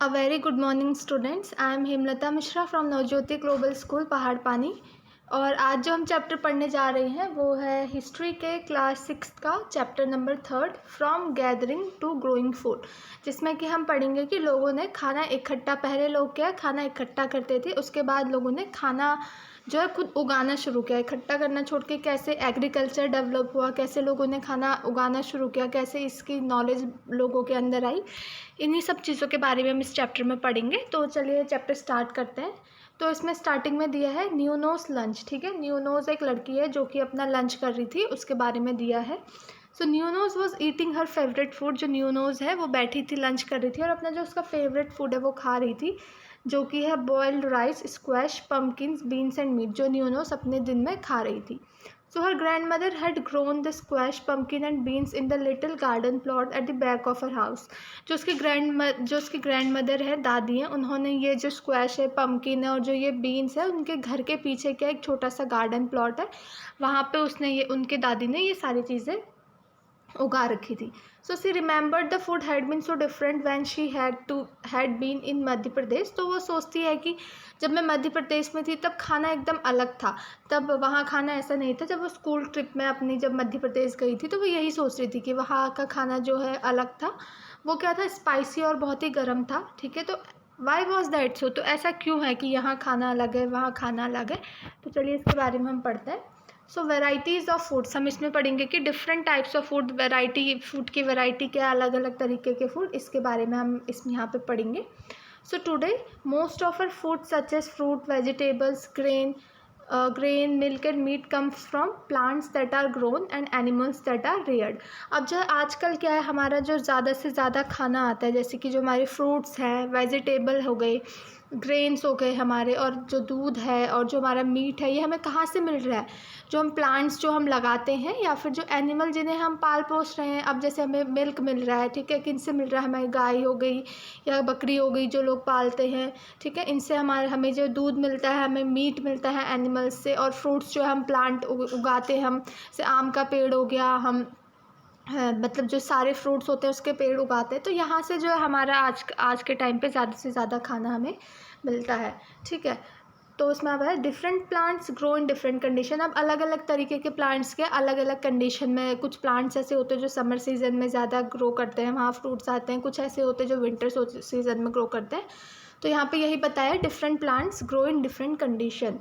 A very good morning students. I am Hemlata Mishra from Navjyoti global school पहाड़ पानी। और आज जो हम चैप्टर पढ़ने जा रहे हैं वो है हिस्ट्री के क्लास 6 का chapter number 3 from gathering to growing food, जिसमें कि हम पढ़ेंगे कि लोगों ने खाना इकट्ठा, पहले लोग क्या खाना इकट्ठा करते थे, उसके बाद लोगों ने खाना जो है खुद उगाना शुरू किया। इकट्ठा करना छोड़ के कैसे एग्रीकल्चर डेवलप हुआ, कैसे लोगों ने खाना उगाना शुरू किया, कैसे इसकी नॉलेज लोगों के अंदर आई, इन्हीं सब चीज़ों के बारे में हम इस चैप्टर में पढ़ेंगे। तो चलिए चैप्टर स्टार्ट करते हैं। तो इसमें स्टार्टिंग में दिया है न्यूनोज लंच। ठीक है, न्यूनोज एक लड़की है जो कि अपना लंच कर रही थी, उसके बारे में दिया है। सो न्यूनोज was eating her favourite food. जो न्यूनोज है वो बैठी थी, लंच कर रही थी और अपना जो उसका फेवरेट फूड है वो खा रही थी, जो कि है boiled rice, squash, pumpkins, beans and meat, जो न्यूनोज अपने दिन में खा रही थी। So her grandmother had grown the squash, pumpkin and beans in the little garden plot at the back of her house. जो उसकी ग्रैंडमदर है, दादी हैं, उन्होंने ये जो स्क्वैश है, पम्पकिन है और जो ये बीन्स है, उनके घर के पीछे क्या एक छोटा सा गार्डन प्लॉट है, वहाँ पे उनके दादी ने ये सारी चीज़ें उगा रखी थी। So she remembered the food had been so different when she had been in Madhya Pradesh. तो वो सोचती है कि जब मैं मध्य प्रदेश में थी तब खाना एकदम अलग था, तब वहाँ खाना ऐसा नहीं था। जब वो स्कूल ट्रिप में अपनी जब मध्य प्रदेश गई थी तो वो यही सोच रही थी कि वहाँ का खाना जो है अलग था, वो क्या था, स्पाइसी और बहुत ही गर्म था। ठीक है, तो वाई वॉज दैट सो, तो ऐसा क्यों है कि यहाँ खाना अलग है, वहाँ खाना अलग है। तो चलिए इसके बारे में हम पढ़ते हैं। सो वेराइटीज़ ऑफ फूड्स, हम इसमें पढ़ेंगे कि different types of food, variety, food की वैरायटी क्या, अलग अलग तरीके के फूड, इसके बारे में हम इसमें यहाँ पे पढ़ेंगे। So today most of our food such as fruit, vegetables, grain, milk and meat comes from plants that are grown and animals that are reared। अब जो आजकल क्या है, हमारा जो ज़्यादा से ज़्यादा खाना आता है, जैसे कि जो हमारे फ्रूट्स हैं, वेजिटेबल हो गए, ग्रेन्स हो गए हमारे, और जो दूध है और जो हमारा मीट है, ये हमें कहाँ से मिल रहा है, जो हम प्लांट्स जो हम लगाते हैं या फिर जो एनिमल जिन्हें हम पाल पोस रहे हैं। अब जैसे हमें मिल्क मिल रहा है, ठीक है, किन से मिल रहा है, हमें गाय हो गई या बकरी हो गई जो लोग पालते हैं, ठीक है, इनसे हमें जो दूध मिलता है, हमें मीट मिलता है एनिमल्स से। और फ्रूट्स जो हम प्लांट उगाते हैं, हम जैसे आम का पेड़ हो गया, हम मतलब जो सारे फ्रूट्स होते हैं उसके पेड़ उगाते हैं। तो यहाँ से जो है हमारा आज के टाइम पे ज़्यादा से ज़्यादा खाना हमें मिलता है। ठीक है, तो उसमें अब है different plants grow in different condition. अब अलग अलग तरीके के प्लांट्स के अलग अलग कंडीशन में, कुछ प्लांट्स ऐसे होते हैं जो समर सीजन में ज़्यादा ग्रो करते हैं, वहाँ फ्रूट्स आते हैं, कुछ ऐसे होते हैं जो विंटर सीजन में ग्रो करते हैं। तो यहाँ पे यही बताया, different plants grow in different condition.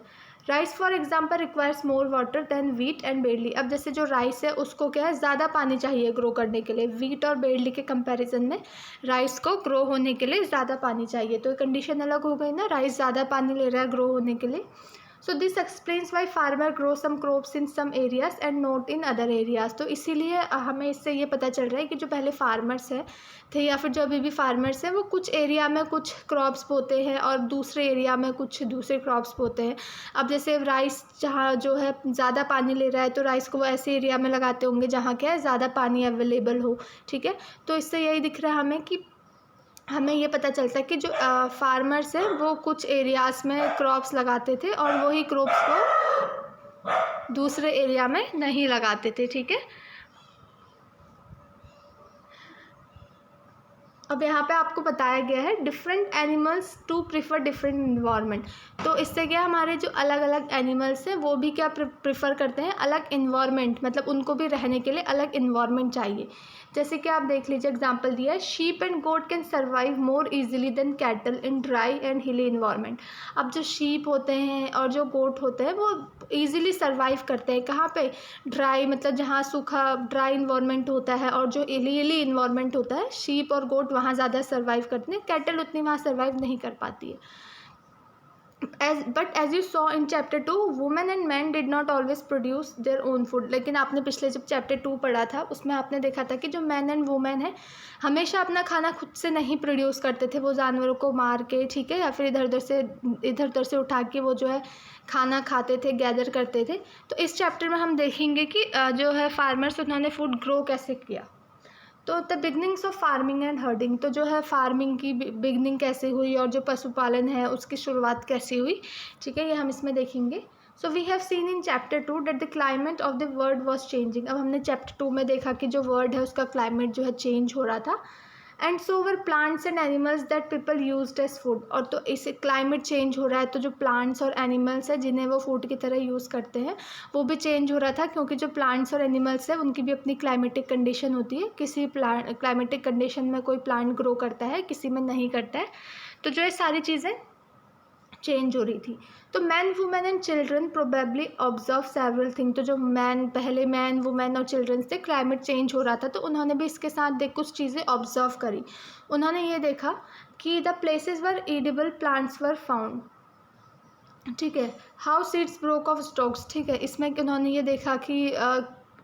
Rice for example requires more water than wheat and barley. अब जैसे जो राइस है उसको क्या है, ज़्यादा पानी चाहिए ग्रो करने के लिए। वीट और बेरली के कंपैरिजन में राइस को ग्रो होने के लिए ज़्यादा पानी चाहिए। तो कंडीशन अलग हो गई ना, राइस ज़्यादा पानी ले रहा है ग्रो होने के लिए। So this explains why farmer grow some crops in some areas and not in other areas. तो इसीलिए हमें इससे ये पता चल रहा है कि जो पहले फार्मर्स है थे या फिर जो अभी भी फार्मर्स हैं, वो कुछ एरिया में कुछ क्रॉप्स बोते हैं और दूसरे एरिया में कुछ दूसरे क्रॉप्स बोते हैं। अब जैसे राइस जहाँ जो है ज़्यादा पानी ले रहा है, तो राइस को वो ऐसे एरिया में लगाते होंगे जहाँ क्या है ज़्यादा पानी अवेलेबल हो। ठीक है, तो इससे यही दिख रहा है हमें कि हमें ये पता चलता है कि जो फार्मर्स हैं वो कुछ एरियाज़ में क्रॉप्स लगाते थे और वही क्रॉप्स को दूसरे एरिया में नहीं लगाते थे। ठीक है, अब यहाँ पे आपको बताया गया है different animals to prefer different environment. तो इससे क्या, हमारे जो अलग अलग एनिमल्स हैं वो भी क्या प्रिफर करते हैं, अलग इन्वायरमेंट, मतलब उनको भी रहने के लिए अलग इन्वायरमेंट चाहिए। जैसे कि आप देख लीजिए, एग्जांपल दिया है, sheep and goat can survive more easily than cattle in dry and hilly environment. अब जो शीप होते हैं और जो गोट होते हैं वो ईजिली सर्वाइव करते हैं कहाँ पे, ड्राई, मतलब जहाँ सूखा ड्राई इन्वायरमेंट होता है, और जो हिली इन्वायरमेंट होता है, शीप और गोट वहाँ ज़्यादा सर्वाइव करते हैं, कैटल उतनी वहाँ सर्वाइव नहीं कर पाती है। But as you saw in chapter 2 women and man did not always produce their own food. लेकिन आपने पिछले जब चैप्टर 2 पढ़ा था उसमें आपने देखा था कि जो मैन एंड वुमेन है हमेशा अपना खाना खुद से नहीं प्रोड्यूस करते थे, वो जानवरों को मार के, ठीक है, या फिर इधर उधर से उठा के वो जो है खाना खाते थे, गैदर करते थे। तो इस चैप्टर में हम देखेंगे कि जो है फार्मर्स, उन्होंने फूड ग्रो कैसे किया। तो the beginnings of farming and herding, तो जो है फार्मिंग की बिगनिंग कैसे हुई और जो पशुपालन है उसकी शुरुआत कैसे हुई, ठीक है, ये हम इसमें देखेंगे। So we have seen in chapter 2 that the climate of the world was changing. अब हमने चैप्टर 2 में देखा कि जो वर्ल्ड है उसका क्लाइमेट जो है चेंज हो रहा था। And so were plants and animals that people used as food. और तो इसे क्लाइमेट चेंज हो रहा है तो जो प्लांट्स और एनिमल्स है जिन्हें वो फूड की तरह यूज़ करते हैं वो भी चेंज हो रहा था, क्योंकि जो प्लांट्स और एनिमल्स है उनकी भी अपनी क्लाइमेटिक कंडीशन होती है। किसी क्लाइमेटिक कंडीशन में कोई प्लांट ग्रो करता है, किसी में नहीं करता है। तो जो ये सारी चीज़ें चेंज हो रही थी। तो man women and children probably observe several thing. तो जो पहले मैन वुमेन और चिल्ड्रन से क्लाइमेट चेंज हो रहा था तो उन्होंने भी इसके साथ कुछ चीज़ें ऑब्जर्व करी। उन्होंने ये देखा कि the places were edible plants were found, ठीक है। How seeds broke of stocks, ठीक है। इसमें उन्होंने ये देखा कि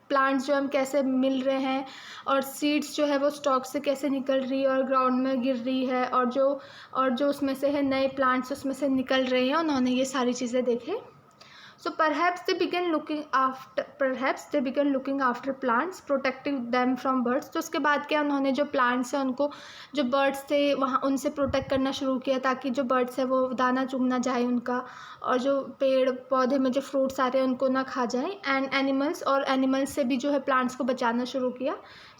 प्लांट्स जो हम कैसे मिल रहे हैं और सीड्स जो है वो स्टॉक से कैसे निकल रही है और ग्राउंड में गिर रही है, और जो उसमें से है नए प्लांट्स उसमें से निकल रहे हैं। उन्होंने ये सारी चीज़ें देखे। So perhaps they began looking after plants, protecting them from birds. तो उसके बाद क्या उन्होंने जो प्लांट्स हैं उनको, जो बर्ड्स थे वहाँ, उनसे प्रोटेक्ट करना शुरू किया ताकि जो बर्ड्स है वो दाना चुग ना जाए उनका, और जो पेड़ पौधे में जो फ्रूट्स आ रहे हैं उनको ना खा जाए। एंड एनिमल्स से भी जो है प्लांट्स को बचाना शुरू किया,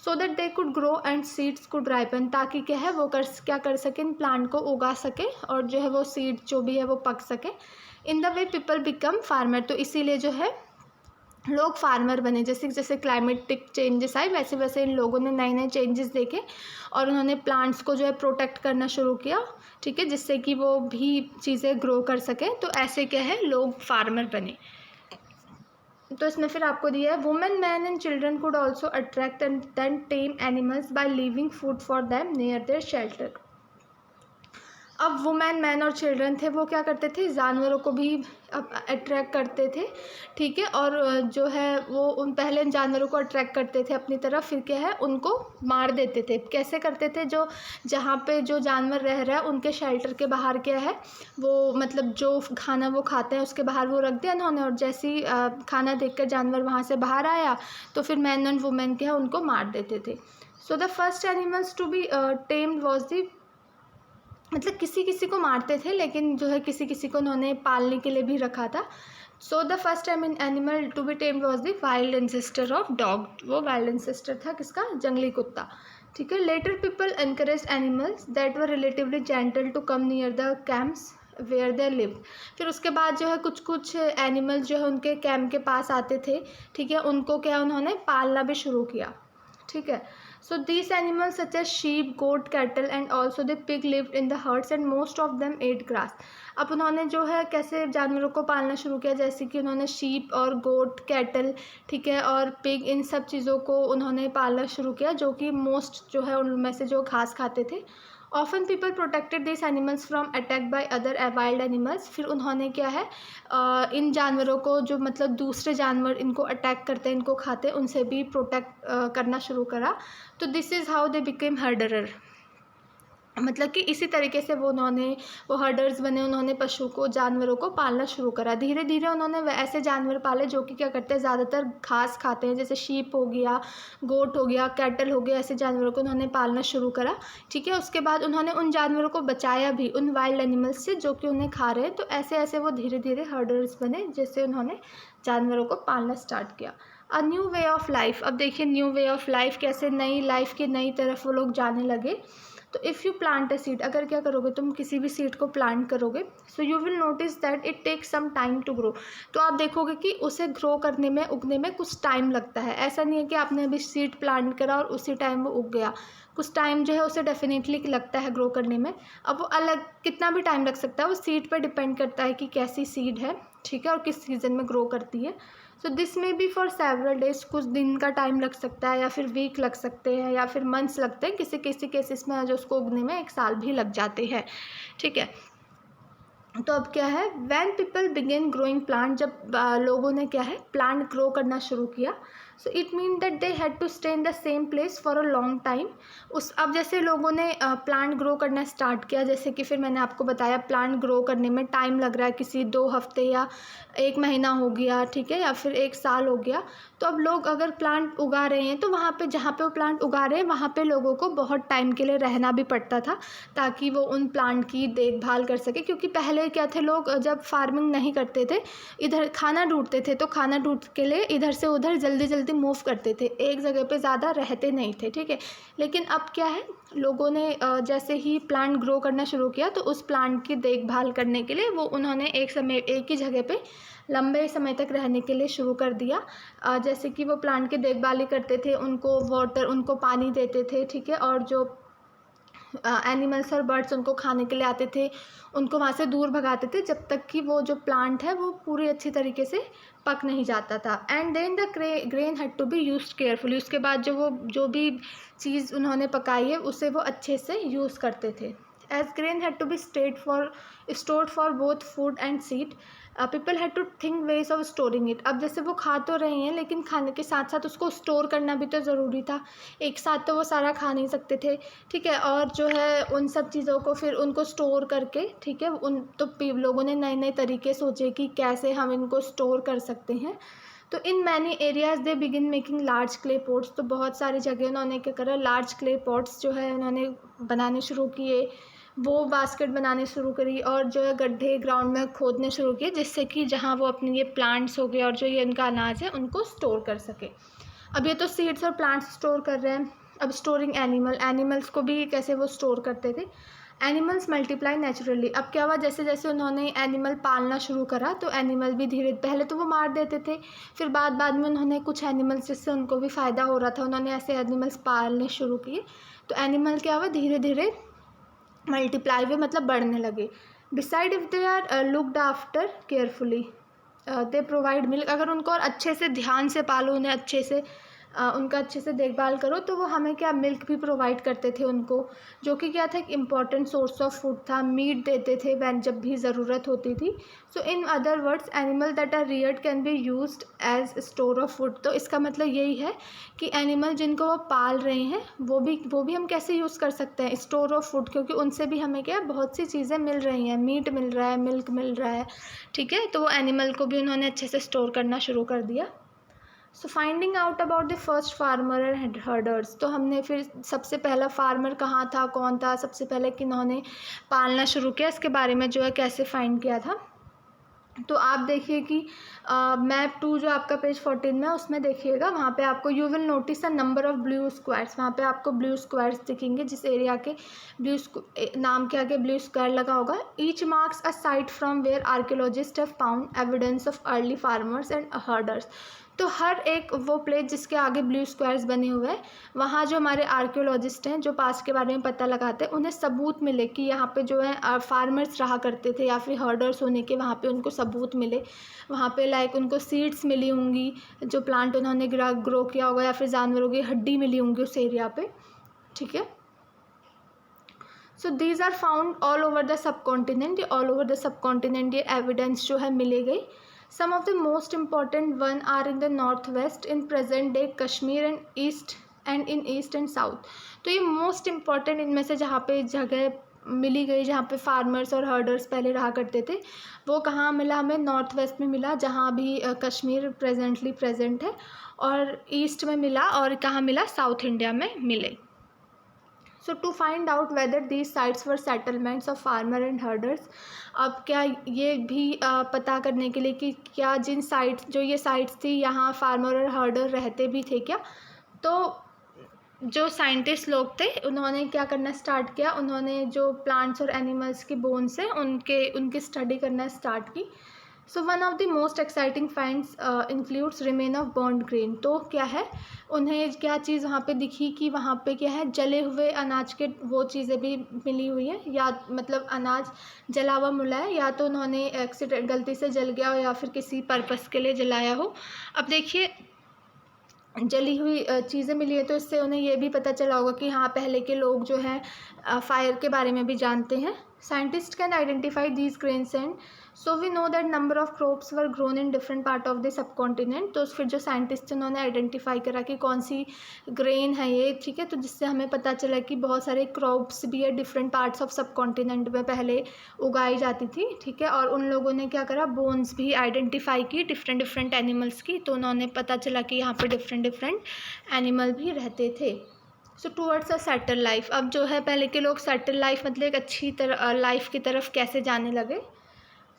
so that they could grow and seeds could ripen, ताकि क्या है वो क्या कर सकें, इन प्लांट को उगा सके और जो है वो सीड जो भी है वो पक सके। In the way people become farmer, तो इसीलिए जो है लोग फार्मर बने। जैसे जैसे क्लाइमेटिक चेंजेस आए वैसे वैसे इन लोगों ने नए नए चेंजेस देखे और उन्होंने प्लांट्स को जो है प्रोटेक्ट करना शुरू किया, ठीक है, जिससे कि वो भी चीज़ें ग्रो कर सकें। तो ऐसे क्या है लोग फार्मर बने। तो इसमें फिर आपको दिया है women man and children could also attract and then tame animals by leaving food for them near their shelter. अब वुमेन मैन और चिल्ड्रन थे वो क्या करते थे, जानवरों को भी अट्रैक्ट करते थे, ठीक है। और जो है वो उन पहले जानवरों को अट्रैक्ट करते थे अपनी तरफ, फिर क्या है उनको मार देते थे। कैसे करते थे, जो जहाँ पे जो जानवर रह रहा है उनके शेल्टर के बाहर क्या है वो, मतलब जो खाना वो खाते हैं उसके बाहर वो रख दिया उन्होंने, और जैसे ही खाना देखकर जानवर वहाँ से बाहर आया तो फिर मैन एंड वुमेन क्या है उनको मार देते थे। So the first animals to be tamed was the, मतलब किसी किसी को मारते थे लेकिन जो है किसी किसी को उन्होंने पालने के लिए भी रखा था। So the first animal to be tamed was the wild ancestor of dog. वो वाइल्ड एंसेस्टर था किसका, जंगली कुत्ता, ठीक है। Later people encourage animals that were relatively gentle to come near the camps where they live. फिर उसके बाद जो है कुछ कुछ एनिमल्स जो है उनके कैंप के पास आते थे, ठीक है, उनको क्या उन्होंने पालना भी शुरू किया, ठीक है। So these animals such as sheep, goat, cattle and also the pig lived in the herds and most of them ate grass. अब उन्होंने जो है कैसे जानवरों को पालना शुरू किया, जैसे कि उन्होंने शीप और गोट, कैटल, ठीक है, और पिग, इन सब चीज़ों को उन्होंने पालना शुरू किया जो कि मोस्ट जो है उनमें से जो घास खाते थे। Often people protected this animals from attack by other wild animals. फिर उन्होंने क्या है इन जानवरों को जो मतलब दूसरे जानवर इनको अटैक करते हैं, इनको खाते हैं, उनसे भी प्रोटेक्ट करना शुरू करा। तो this is how they became herders, मतलब कि इसी तरीके से वो हर्डर्स बने, उन्होंने पशु को, जानवरों को पालना शुरू करा। धीरे धीरे उन्होंने ऐसे जानवर पाले जो कि क्या करते हैं, ज़्यादातर घास खाते हैं, जैसे शीप हो गया, गोट हो गया, कैटल हो गया, ऐसे जानवरों को उन्होंने पालना शुरू करा, ठीक है। उसके बाद उन्होंने उन जानवरों को बचाया भी उन वाइल्ड एनिमल्स से जो कि उन्हें खा रहे हैं। तो ऐसे ऐसे वो धीरे धीरे हर्डर्स बने, जिससे उन्होंने जानवरों को पालना स्टार्ट किया। A new way of life, अब देखिए न्यू वे ऑफ लाइफ कैसे नई लाइफ की नई तरफ वो लोग जाने लगे। तो if you plant a seed, अगर क्या करोगे तुम किसी भी सीड को प्लांट करोगे, so you will notice that it takes some time to grow. तो आप देखोगे कि उसे ग्रो करने में, उगने में कुछ टाइम लगता है। ऐसा नहीं है कि आपने अभी सीड प्लांट करा और उसी टाइम वो उग गया, कुछ टाइम जो है उसे डेफिनेटली लगता है ग्रो करने में। अब वो अलग कितना भी टाइम लग सकता है, वो सीड पर डिपेंड करता है कि कैसी सीड है, ठीक है, और किस सीज़न में ग्रो करती है। सो दिस में बी फॉर सेवरल डेज, कुछ दिन का टाइम लग सकता है या फिर वीक लग सकते हैं या फिर मंथ्स लगते हैं, किसी किसी केसेस में जो उसको उगने में 1 साल भी लग जाते हैं, ठीक है। तो अब क्या है, when people begin growing plant, जब लोगों ने क्या है प्लांट ग्रो करना शुरू किया, so it mean that they had to stay in the same place for a long time. अब जैसे लोगों ने प्लांट ग्रो करना स्टार्ट किया, जैसे कि फिर मैंने आपको बताया प्लांट ग्रो करने में टाइम लग रहा है, किसी 2 हफ्ते या 1 महीना हो गया, ठीक है, या फिर 1 साल हो गया। तो अब लोग अगर प्लांट उगा रहे हैं तो वहाँ पे जहाँ पे वो प्लांट उगा रहे हैं वहाँ पे लोगों को बहुत टाइम के लिए रहना भी पड़ता था, ताकि वो उन प्लांट की देखभाल कर सके। क्योंकि पहले क्या थे, लोग जब फार्मिंग नहीं करते थे, इधर खाना ढूंढते थे, तो खाना ढूंढ के लिए इधर से उधर जल्दी जल्दी जल्दी मूव करते थे, एक जगह पे ज़्यादा रहते नहीं थे, ठीक है। लेकिन अब क्या है, लोगों ने जैसे ही प्लांट ग्रो करना शुरू किया तो उस प्लांट की देखभाल करने के लिए वो उन्होंने एक ही जगह पे लंबे समय तक रहने के लिए शुरू कर दिया। जैसे कि वो प्लांट की देखभाल ही करते थे, उनको पानी देते थे, ठीक है। और जो एनिमल्स और बर्ड्स उनको खाने के लिए आते थे, उनको वहाँ से दूर भगाते थे जब तक कि वो जो प्लांट है वो पूरी अच्छी तरीके से पक नहीं जाता था। And then the grain had to be used carefully. उसके बाद जो भी चीज़ उन्होंने पकाई है उसे वो अच्छे से यूज़ करते थे। As grain had to be stored for both food and seed, people had to think ways of storing it. अब जैसे वो खा तो रहे हैं लेकिन खाने के साथ साथ उसको स्टोर करना भी तो ज़रूरी था, एक साथ तो वो सारा खा नहीं सकते थे, ठीक है। और जो है उन सब चीज़ों को फिर उनको स्टोर करके, ठीक है, लोगों ने नए नए तरीके सोचे कि कैसे हम इनको स्टोर कर सकते हैं। तो in many areas they begin making large clay pots. तो बहुत सारी जगह उन्होंने क्या करा, लार्ज क्ले पॉट्स जो है उन्होंने बनाने शुरू किए, वो बास्केट बनाने शुरू करी और जो है गड्ढे ग्राउंड में खोदने शुरू किए, जिससे कि जहाँ वो अपने ये प्लांट्स हो गए और जो ये इनका अनाज है उनको स्टोर कर सके। अब ये तो सीड्स और प्लांट्स स्टोर कर रहे हैं, अब स्टोरिंग एनिमल्स को भी कैसे वो स्टोर करते थे। Animals multiply naturally. अब क्या हुआ, जैसे जैसे उन्होंने एनिमल पालना शुरू करा तो एनिमल भी पहले तो वो मार देते थे, फिर बाद में उन्होंने कुछ एनिमल्स जिससे उनको भी फ़ायदा हो रहा था, उन्होंने ऐसे एनिमल्स पालने शुरू किए। तो एनिमल क्या हुआ, धीरे धीरे मल्टीप्लाई हुए, मतलब बढ़ने लगे। Decide if they are looked after carefully, they provide milk. अगर उनको और अच्छे से ध्यान से पालो, उन्हें अच्छे से उनका अच्छे से देखभाल करो तो वो हमें क्या मिल्क भी प्रोवाइड करते थे उनको, जो कि क्या था, एक इम्पॉर्टेंट सोर्स ऑफ फूड था। मीट देते थे वैन जब भी ज़रूरत होती थी। So in other words animal that are reared can be used as store of food. तो इसका मतलब यही है कि एनिमल जिनको वो पाल रहे हैं वो भी हम कैसे यूज़ कर सकते हैं, स्टोर ऑफ फूड, क्योंकि उनसे भी हमें क्या बहुत सी चीज़ें मिल रही हैं, मीट मिल रहा है, मिल्क मिल रहा है, ठीक है। तो वो एनिमल को भी उन्होंने अच्छे से स्टोर करना शुरू कर दिया। So finding out about the first farmer and herders. तो हमने फिर सबसे पहला फार्मर कहाँ था, कौन था, सबसे पहले किन्होंने पालना शुरू किया, इसके बारे में जो है कैसे फाइंड किया था। तो आप देखिए कि मैप 2 जो आपका पेज 14 में, उसमें देखिएगा, वहाँ पे आपको you will notice a number of blue squares. वहाँ पे आपको ब्लू स्क्वायर्स दिखेंगे, जिस एरिया के नाम के आगे ब्लू स्क्वायर लगा होगा। Each marks a site from where archaeologists have found evidence of early farmers and herders. तो हर एक वो प्लेस जिसके आगे ब्लू स्क्वायर्स बने हुए हैं, वहाँ जो हमारे आर्कियोलॉजिस्ट हैं जो पास्ट के बारे में पता लगाते हैं, उन्हें सबूत मिले कि यहाँ पे जो है फार्मर्स रहा करते थे या फिर हर्डर्स होने के वहाँ पे उनको सबूत मिले। वहाँ पे लाइक उनको सीड्स मिली होंगी, जो प्लांट उन्होंने ग्रो किया होगा, या फिर जानवरों की हड्डी मिली होंगी उस एरिया पे, ठीक है। So these are found all over the subcontinent. All over the subcontinent ये एविडेंस जो है मिले गई। Some of the most important one are in the northwest in present day Kashmir and in east and south। तो ये most important इनमें से जहाँ पे जगह मिली गई, जहाँ पे फार्मर्स और हर्डर्स पहले रहा करते थे, वो कहाँ मिला हमें, नॉर्थ वेस्ट में मिला, जहाँ भी कश्मीर प्रेजेंटली प्रेजेंट है, और ईस्ट में मिला, और कहाँ मिला, साउथ इंडिया में मिले। So to find out whether these sites were settlements of farmer and herders. अब क्या ये भी पता करने के लिए कि क्या जिन साइट्स जो ये साइट्स थी यहाँ फार्मर और हर्डर रहते भी थे क्या, तो जो साइंटिस्ट लोग थे उन्होंने क्या करना स्टार्ट किया, उन्होंने जो प्लांट्स और एनिमल्स की बोन्स हैं उनकी स्टडी करना स्टार्ट की। So one of the most exciting finds includes remain of burned grain. तो क्या है, उन्हें क्या चीज़ वहाँ पे दिखी कि वहाँ पे क्या है, जले हुए अनाज के वो चीज़ें भी मिली हुई हैं, या मतलब अनाज जला हुआ मिला है, या तो उन्होंने एक्सीडेंट गलती से जल गया हो या फिर किसी पर्पस के लिए जलाया हो। अब देखिए, जली हुई चीज़ें मिली है तो इससे उन्हें ये भी पता चला होगा कि हाँ पहले के लोग जो हैं फायर के बारे में भी जानते हैं। Scientist can identify these grains and so we know that number of crops were grown in different part of the subcontinent. तो फिर जो साइंटिस्ट उन्होंने आइडेंटिफाई करा कि कौन सी ग्रेन है ये, ठीक है, तो जिससे हमें पता चला कि बहुत सारे क्रॉप्स भी है डिफरेंट पार्ट्स ऑफ सब कॉन्टिनेंट में पहले उगाई जाती थी, ठीक है। और उन लोगों ने क्या करा, बोन्स भी आइडेंटिफाई की डिफरेंट एनिमल्स की, तो उन्होंने पता चला कि यहाँ पर डिफरेंट एनिमल भी रहते थे। So towards a settle life. अब जो है पहले के लोग सेटल लाइफ मतलब एक अच्छी तरह लाइफ की तरफ कैसे जाने लगे।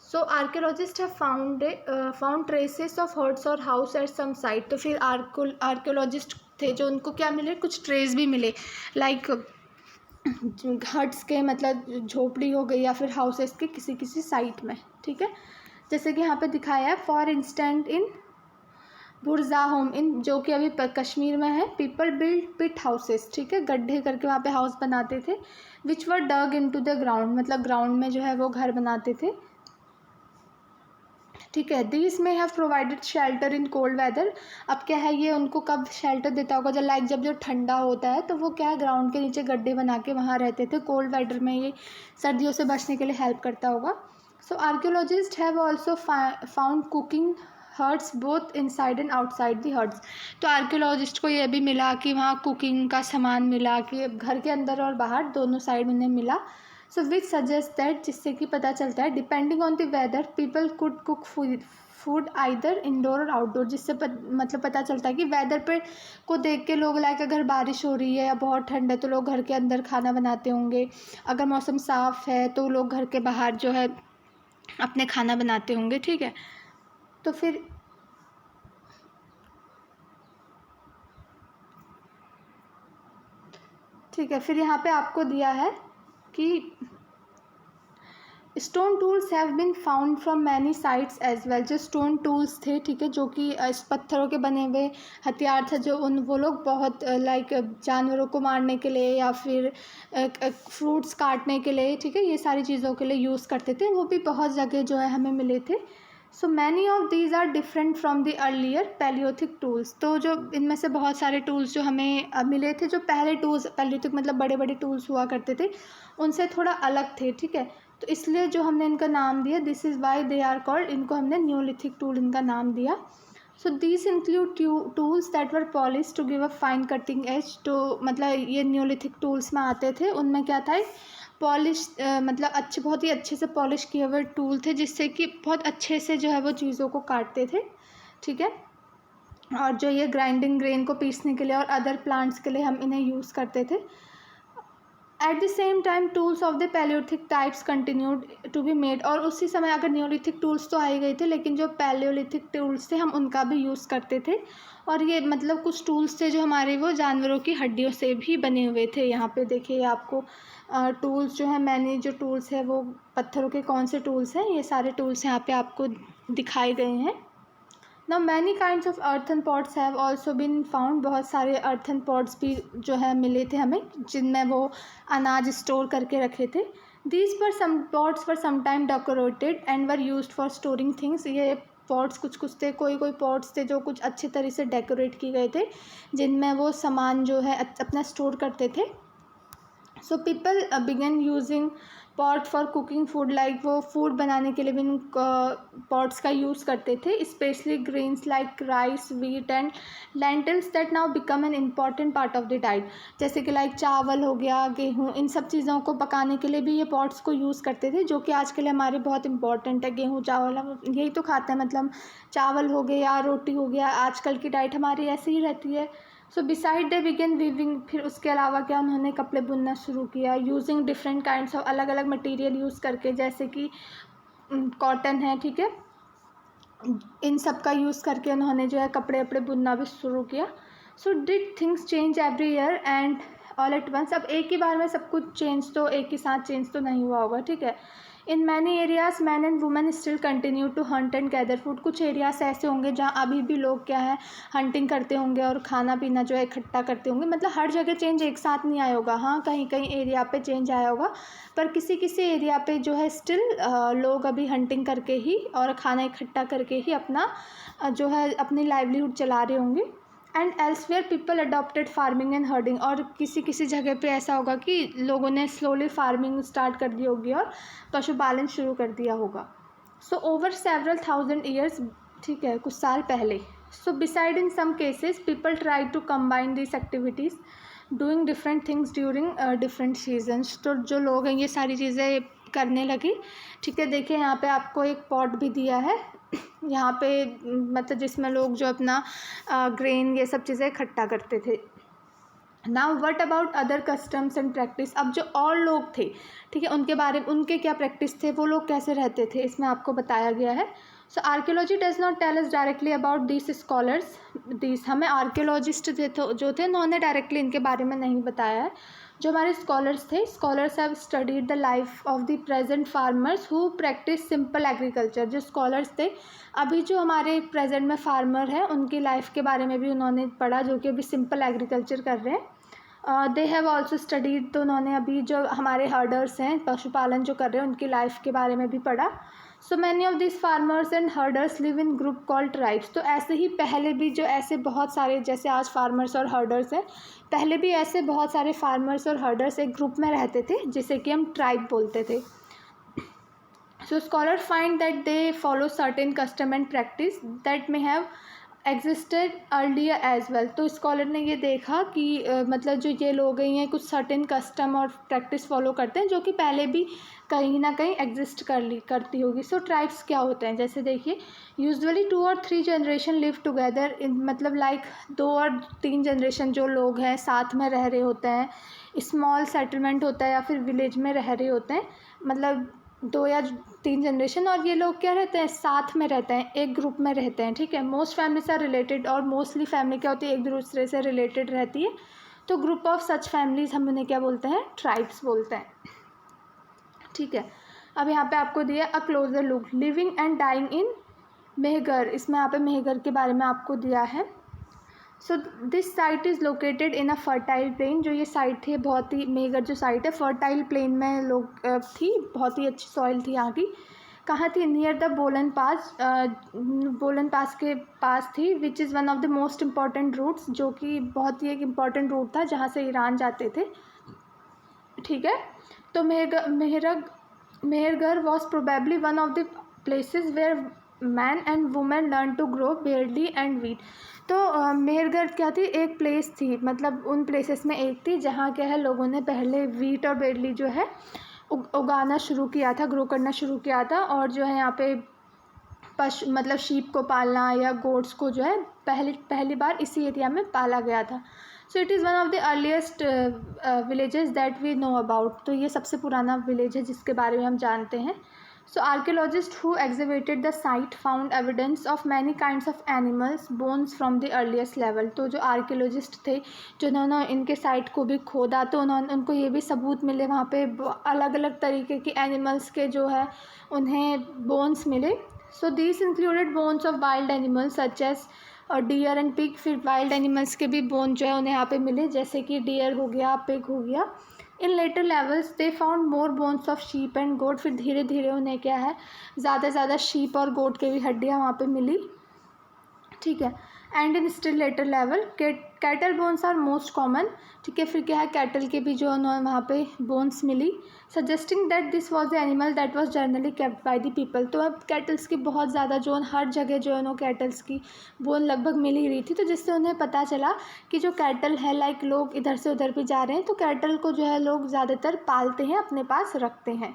So archaeologist have found traces of huts और हाउस एट सम साइट। तो फिर आर्कियोलॉजिस्ट थे जो उनको क्या मिले, कुछ ट्रेस भी मिले, लाइक हट्स के, मतलब झोपड़ी हो गई या फिर हाउसेस के किसी किसी साइट में, ठीक है। जैसे कि यहाँ पे दिखाया है, फॉर इंस्टेंट इन बुरजा होम, इन जो कि अभी कश्मीर में है, पीपल बिल्ड पिट हाउसेस, ठीक है, गड्ढे करके वहाँ पे हाउस बनाते थे, विच वर डग इन टू द ग्राउंड, मतलब ग्राउंड में जो है वो घर बनाते थे, ठीक है। दिस में have provided shelter in cold weather. अब क्या है, ये उनको कब शेल्टर देता होगा, जब लाइक जब जो ठंडा होता है तो वो क्या है, ग्राउंड के नीचे गड्ढे बना के वहाँ रहते थे। कोल्ड वेदर में ये सर्दियों से बचने के लिए हेल्प करता होगा। So archaeologist have also found cooking huts both inside and outside the huts. तो आर्कियोलॉजिस्ट को ये भी मिला कि वहाँ कुकिंग का सामान मिला, कि घर के अंदर और बाहर दोनों साइड उन्हें मिला। सो विच सजेस्ट दैट, जिससे कि पता चलता है, depending on the weather people could cook food either indoor or outdoor, जिससे मतलब पता चलता है कि वेदर पे को देख के लोग, लाइक अगर बारिश हो रही है या बहुत ठंड है तो लोग घर के अंदर खाना बनाते होंगे, अगर मौसम साफ़ है तो लोग घर के बाहर जो है अपने खाना बनाते होंगे, ठीक है। तो फिर ठीक है, फिर यहाँ पे आपको दिया है कि stone tools have been found from many sites as well. जो स्टोन टूल्स थे, ठीक है, जो कि इस पत्थरों के बने हुए हथियार थे, जो वो लोग बहुत लाइक जानवरों को मारने के लिए या फिर फ्रूट्स काटने के लिए, ठीक है, ये सारी चीज़ों के लिए यूज़ करते थे, वो भी बहुत जगह जो है हमें मिले थे। So many of these are different from the earlier palaeolithic tools. तो जो इनमें से बहुत सारे टूल्स जो हमें मिले थे, जो पहले टूल्स, पैलियोथिक मतलब बड़े बड़े टूल्स हुआ करते थे, उनसे थोड़ा अलग थे, ठीक है। तो इसलिए जो हमने इनका नाम दिया, this is why they are called, इनको हमने न्यूलिथिक टूल इनका नाम दिया। So this include tools that were polish to give a fine cutting edge. तो मतलब ये न्यूलिथिक टूल्स में आते थे, उनमें क्या था, पॉलिश मतलब अच्छे, बहुत ही अच्छे से पॉलिश किए हुए टूल थे, जिससे कि बहुत अच्छे से जो है वो चीज़ों को काटते थे, ठीक है। और जो ये ग्राइंडिंग ग्रेन को पीसने के लिए और अदर प्लांट्स के लिए हम इन्हें यूज़ करते थे। At the same time tools of the palaeolithic types continued to be made. और उसी समय अगर न्यूलिथिक टूल्स तो आ ही गए थे, लेकिन जो पैलियोलिथिक टूल्स थे हम उनका भी यूज़ करते थे। और ये मतलब कुछ टूल्स थे जो हमारे वो जानवरों की हड्डियों से भी बने हुए थे। यहाँ पे देखिए आपको टूल्स जो है, मैंने जो टूल्स है वो पत्थरों के कौन से टूल्स हैं, ये सारे टूल्स यहाँ पे आपको दिखाए गए हैं। Now many kinds of earthen pots have also been found। बहुत सारे earthen pots भी जो है मिले थे हमें, जिनमें वो अनाज स्टोर करके रखे थे। These were some pots were sometime decorated and were used for storing things। ये पॉट्स कुछ थे, कोई पॉट्स थे जो कुछ अच्छे तरह से डेकोरेट किए गए थे, जिनमें वो सामान जो है अपना स्टोर करते थे। So people began using pot for cooking food, like वो फूड बनाने के लिए भी पॉट्स का यूज़ करते थे, specially grains like rice, wheat and lentils that now become an important part of the diet. जैसे कि लाइक चावल हो गया, गेहूँ, इन सब चीज़ों को पकाने के लिए भी ये पॉट्स को यूज़ करते थे, जो कि आज के लिए हमारे बहुत इंपॉर्टेंट है। गेहूँ, चावल हम यही तो खाते हैं, मतलब चावल हो गया या रोटी हो गया, आजकल की डाइट हमारी ऐसे ही रहती है। सो बिसाइड दे बिगन वीविंग, फिर उसके अलावा क्या, उन्होंने कपड़े बुनना शुरू किया, यूजिंग डिफरेंट काइंड्स ऑफ, अलग अलग मटेरियल यूज़ करके, जैसे कि कॉटन है, ठीक है, इन सब का यूज़ करके उन्होंने जो है कपड़े वपड़े बुनना भी शुरू किया। So did things change every year and all at once. अब एक ही बार में सब कुछ चेंज तो एक ही साथ चेंज तो नहीं हुआ होगा, ठीक है। In many areas man and women still continue to hunt and gather food. कुछ एरियाज ऐसे होंगे जहाँ अभी भी लोग क्या है, हंटिंग करते होंगे और खाना पीना जो है इकट्ठा करते होंगे। मतलब हर जगह चेंज एक साथ नहीं आया होगा, हाँ कहीं कहीं एरिया पे चेंज आया होगा, पर किसी किसी एरिया पे जो है स्टिल लोग अभी हंटिंग करके ही और खाना इकट्ठा करके ही अपना जो है अपनी लाइवलीहुड चला रहे होंगे। And elsewhere people adopted farming and herding. और किसी किसी जगह पे ऐसा होगा कि लोगों ने स्लोली फार्मिंग स्टार्ट कर दी होगी और पशुपालन शुरू कर दिया होगा। So over several thousand years, ठीक है, कुछ साल पहले। So beside in some cases people try to combine this activities doing different things during different seasons. तो जो लोग हैं ये सारी चीज़ें करने लगे, ठीक है। देखिए यहाँ पे आपको एक पॉट भी दिया है यहाँ पे, मतलब जिसमें लोग जो अपना ग्रेन ये सब चीज़ें इकट्ठा करते थे। Now what about other customs and practice. अब जो और लोग थे, ठीक है, उनके बारे में, उनके क्या प्रैक्टिस थे, वो लोग कैसे रहते थे, इसमें आपको बताया गया है। So archaeology does not tell us directly about this scholars. This हमें आर्कियोलॉजिस्ट जो थे उन्होंने डायरेक्टली इनके बारे में नहीं बताया है। जो हमारे स्कॉलर्स थे, scholars have studied the life of the present farmers who practice simple agriculture. जो स्कॉलर्स थे, अभी जो हमारे प्रेजेंट में फार्मर हैं, उनकी लाइफ के बारे में भी उन्होंने पढ़ा, जो कि अभी सिंपल एग्रीकल्चर कर रहे हैं। दे हैव ऑल्सो स्टडीड, तो उन्होंने अभी जो हमारे हर्डर्स हैं, पशुपालन जो कर रहे हैं, उनकी लाइफ के बारे में भी पढ़ा। सो many of this farmers and herders live in group called tribes. तो ऐसे ही पहले भी जो ऐसे बहुत सारे, जैसे आज फार्मर्स और हर्डर्स हैं, पहले भी ऐसे बहुत सारे फार्मर्स और हर्डर्स एक ग्रुप में रहते थे, जिसे कि हम ट्राइब बोलते थे। So scholars find that they follow certain custom and practice that may have existed earlier as well। तो स्कॉलर ने ये देखा कि मतलब जो ये लोग हैं, ये कुछ सर्टेन कस्टम और प्रैक्टिस फॉलो करते हैं जो कि पहले भी कहीं ना कहीं एग्जिस्ट करती होगी। सो ट्राइब्स क्या होते हैं, जैसे देखिए, यूजुअली 2 और 3 जनरेशन लिव टुगेदर इन, मतलब लाइक 2 और 3 जनरेशन जो लोग हैं साथ में रह रहे होते हैं। स्मॉल सेटलमेंट होता है या फिर विलेज में रह रहे होते हैं, मतलब 2 या 3 जनरेशन, और ये लोग क्या रहते हैं, साथ में रहते हैं, एक ग्रुप में रहते हैं, ठीक है। मोस्ट फैमिलीज आर रिलेटेड, और मोस्टली फैमिली क्या होती है, एक दूसरे से रिलेटेड रहती है। तो ग्रुप ऑफ सच फैमिलीज हम उन्हें क्या बोलते हैं, ट्राइब्स बोलते हैं, ठीक है। अब यहाँ पे आपको दिया a closer look, living and dying in Mehrgarh. इसमें यहाँ पे मेहगर के बारे में आपको दिया है। So this site is located in a fertile plain. जो ये साइट थी, बहुत ही, मेहगर जो साइट है, फर्टाइल प्लेन में लोग थी, बहुत ही अच्छी सॉइल थी यहाँ की। कहाँ थी, नियर द बोलन पास, बोलन पास के पास थी, which is one of the most important routes, जो कि बहुत ही एक इम्पॉर्टेंट रूट था जहाँ से ईरान जाते थे, ठीक है। तो Mehrgarh was probably one of the places where man and women learn to grow barley and wheat. तो मेहरगढ़ क्या थी, एक प्लेस थी, मतलब उन प्लेसेस में एक थी जहाँ क्या है, लोगों ने पहले वीट और बेयरली जो है उगाना शुरू किया था, ग्रो करना शुरू किया था। और जो है यहाँ पे पशु, मतलब शीप को पालना या गोट्स को जो है पहली बार इसी एरिया में पाला गया था। So it is one of the earliest villages that we know about. तो ये सबसे पुराना विलेज है जिसके बारे में हम जानते हैं। So archaeologist who exhibited the site found evidence of many kinds of animals bones from the earliest level. तो जो आर्कियोलॉजिस्ट थे, जिन्होंने इनके साइट को भी खोदा, तो उनको ये भी सबूत मिले, वहाँ पे अलग अलग तरीके के एनिमल्स के जो है उन्हें बोन्स मिले। So this included bones of wild animals such as deer and pig. फिर वाइल्ड एनिमल्स के भी बोन जो है उन्हें यहाँ पे मिले, जैसे कि डियर हो गया, पिग हो गया। In later levels they found more bones of sheep and goat. फिर धीरे धीरे उन्हें क्या है, ज़्यादा से ज़्यादा शीप और गोट के भी हड्डियाँ वहाँ पे मिली, ठीक है। And in still later level cattle bones are most common, ठीक है। फिर क्या है, कैटल के भी जो उन्होंने वहाँ पे बोन्स मिली, suggesting that this was the animal that was generally kept by the people. तो अब कैटल्स की बहुत ज़्यादा जो हर जगह जो है उन्होंने कैटल्स की बोन लगभग मिल ही रही थी, तो जिससे उन्हें पता चला कि जो कैटल है, लाइक लोग इधर से उधर भी जा रहे हैं, तो कैटल को जो है लोग ज़्यादातर पालते हैं, अपने पास रखते हैं।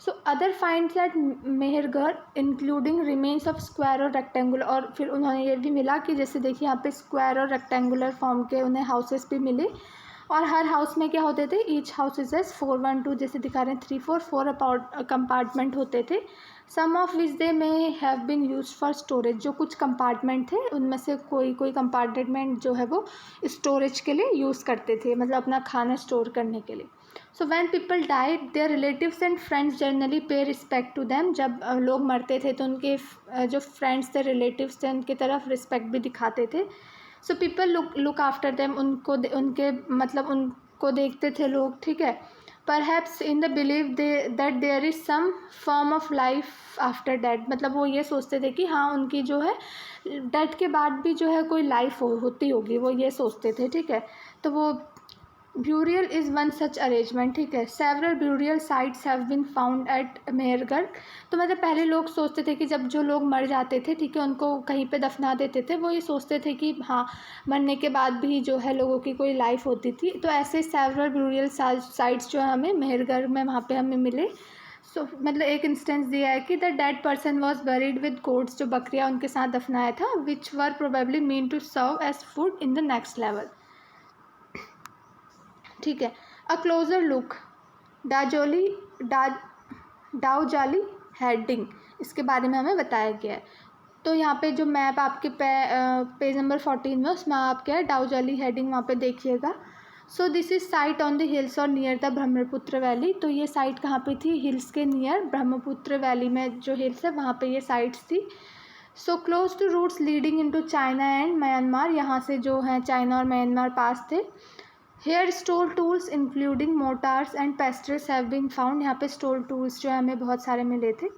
So other finds at Mehrgarh including remains of square or rectangular. और फिर उन्होंने ये भी मिला कि जैसे देखिए यहाँ पे स्क्वायर और रेक्टेंगुलर फॉर्म के उन्हें हाउसेस भी मिले, और हर हाउस में क्या होते थे, ईच हाउस इज 4 1 2, जैसे दिखा रहे हैं 3 4 कंपार्टमेंट होते थे। Some of which they may have been use for storage. जो कुछ कंपार्टमेंट थे उनमें से कोई कंपार्टमेंट जो है वो स्टोरेज के लिए यूज़ करते थे, मतलब अपना खाना स्टोर करने के लिए। So when people died their relatives and friends generally pay respect to them. जब लोग मरते थे तो उनके जो फ्रेंड्स थे, रिलेटिव्स थे, उनकी तरफ रिस्पेक्ट भी दिखाते थे। So people look after them, उनके मतलब उनको देखते थे लोग, ठीक है। Perhaps in the believe that there is some form of life after death. मतलब वो ये सोचते थे कि हाँ, उनकी जो है डेथ के बाद भी जो है कोई लाइफ होती होगी, वो ये सोचते थे, ठीक है। तो वो burial is one such arrangement, ठीक है। Several burial sites have been found at Mehrgarh. तो मतलब पहले लोग सोचते थे कि जब जो लोग मर जाते थे, ठीक है, उनको कहीं पे दफना देते थे, वो ये सोचते थे कि हाँ, मरने के बाद भी जो है लोगों की कोई लाइफ होती थी। तो ऐसे सेवरल ब्यूरियल साइट्स जो है हमें मेहरगढ़ में वहाँ पे हमें मिले। सो मतलब एक इंस्टेंस दिया है कि the dead person was buried with goats, जो बकरियाँ उनके साथ दफनाया था, which were probably meant to serve as food in the next level. ठीक है। A closer look Daojali heading, इसके बारे में हमें बताया गया है। तो यहाँ पे जो मैप आपके पेज नंबर 14 में, उसमें आप क्या है डाउजाली हेडिंग वहाँ पे देखिएगा। So this is site on the hills और नियर द ब्रह्मपुत्र वैली। तो ये साइट कहाँ पे थी? हिल्स के नियर, ब्रह्मपुत्र वैली में जो हिल्स है वहाँ पे ये साइट्स थी। So close to routes leading into China and Myanmar, यहाँ से जो है चाइना और म्यांमार पास थे। Here store tools including mortars and pestles have been found, यहाँ पे स्टोर टूल्स जो है हमें बहुत सारे मिले थे।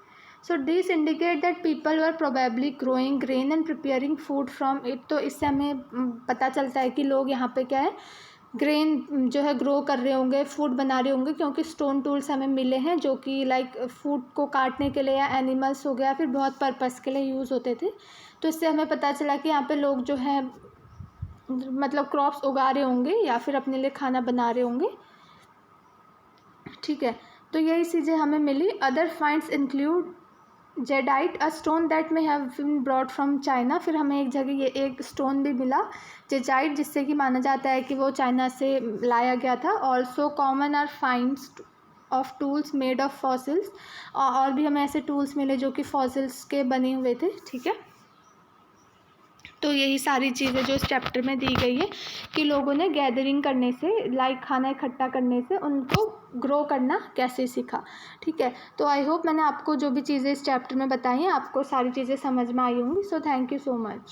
So this indicate that people were probably growing grain and preparing food from it. तो इससे हमें पता चलता है कि लोग यहाँ पे क्या है ग्रेन जो है ग्रो कर रहे होंगे, फूड बना रहे होंगे, क्योंकि स्टोन टूल्स हमें मिले हैं जो कि लाइक फूड को काटने के लिए या एनिमल्स हो गया फिर बहुत पर्पस के लिए यूज़ होते थे। तो इससे हमें पता चला कि यहाँ पे लोग जो है मतलब क्रॉप्स उगा रहे होंगे या फिर अपने लिए खाना बना रहे होंगे। ठीक है, तो यही चीज़ें हमें मिली। Other finds include jadeite, a stone that may have been brought from China. फिर हमें एक जगह ये एक स्टोन भी मिला जेजाइट, जिससे कि माना जाता है कि वो चाइना से लाया गया था। Also common are finds of tools made of fossils, और भी हमें ऐसे टूल्स मिले जो कि फॉसिल्स के बने हुए थे। ठीक है, तो यही सारी चीज़ें जो इस चैप्टर में दी गई है कि लोगों ने गैदरिंग करने से, लाइक खाना इकट्ठा करने से उनको ग्रो करना कैसे सीखा। ठीक है, तो आई होप मैंने आपको जो भी चीज़ें इस चैप्टर में बताई हैं आपको सारी चीज़ें समझ में आई होंगी। So thank you so much.